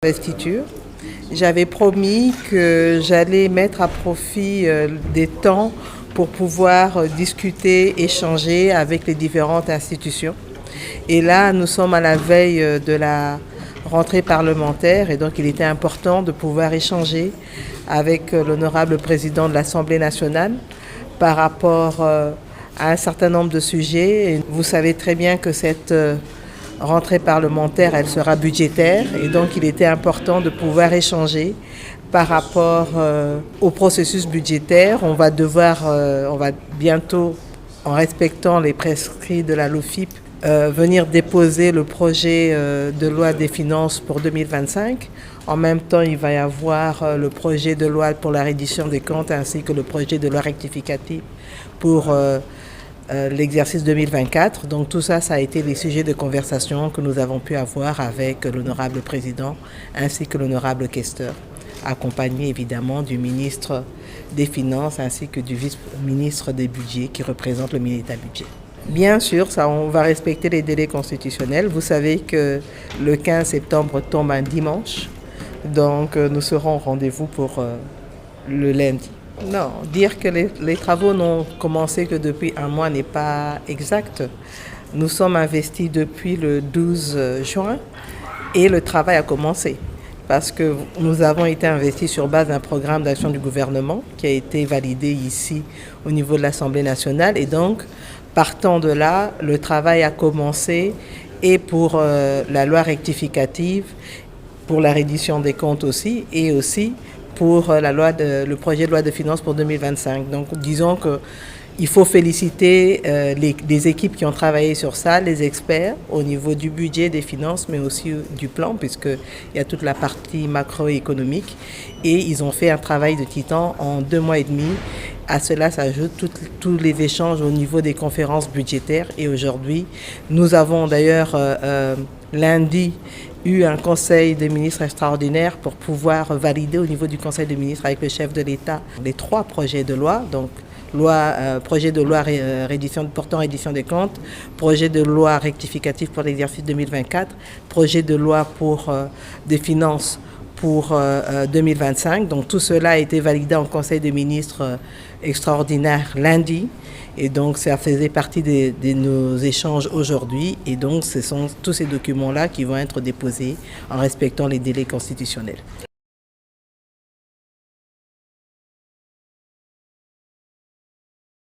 Investiture. J'avais promis que j'allais mettre à profit des temps pour pouvoir discuter, échanger avec les différentes institutions. Et là, nous sommes à la veille de la rentrée parlementaire et donc il était important de pouvoir échanger avec l'honorable président de l'Assemblée nationale par rapport à un certain nombre de sujets. Et vous savez très bien que cette rentrée parlementaire, elle sera budgétaire et donc il était important de pouvoir échanger par rapport au processus budgétaire. On va bientôt, en respectant les prescrits de la LOFIP, venir déposer le projet de loi des finances pour 2025. En même temps, il va y avoir le projet de loi pour la reddition des comptes ainsi que le projet de loi rectificative pour l'exercice 2024. Donc tout ça, ça a été les sujets de conversation que nous avons pu avoir avec l'honorable président ainsi que l'honorable questeur, accompagné évidemment du ministre des Finances ainsi que du vice-ministre des Budgets qui représente le ministère du Budget. Bien sûr, on va respecter les délais constitutionnels. Vous savez que le 15 septembre tombe un dimanche, donc nous serons au rendez-vous pour le lundi. Non, dire que les travaux n'ont commencé que depuis un mois n'est pas exact. Nous sommes investis depuis le 12 juin et le travail a commencé parce que nous avons été investis sur base d'un programme d'action du gouvernement qui a été validé ici au niveau de l'Assemblée nationale et donc partant de là, le travail a commencé et pour la loi rectificative, pour la reddition des comptes aussi et aussi pour le projet de loi de finances pour 2025. Donc disons qu'il faut féliciter les équipes qui ont travaillé sur ça, les experts au niveau du budget, des finances, mais aussi du plan, puisqu'il y a toute la partie macroéconomique. Et ils ont fait un travail de titan en 2 mois et demi. À cela s'ajoutent tous les échanges au niveau des conférences budgétaires. Et aujourd'hui, nous avons d'ailleurs lundi eu un conseil des ministres extraordinaire pour pouvoir valider au niveau du conseil des ministres avec le chef de l'État les 3 projets de loi. Donc, projet de loi portant reddition des comptes, projet de loi rectificatif pour l'exercice 2024, projet de loi pour des finances pour 2025. Donc tout cela a été validé en conseil des ministres extraordinaire lundi. Et donc ça faisait partie de nos échanges aujourd'hui. Et donc ce sont tous ces documents-là qui vont être déposés en respectant les délais constitutionnels.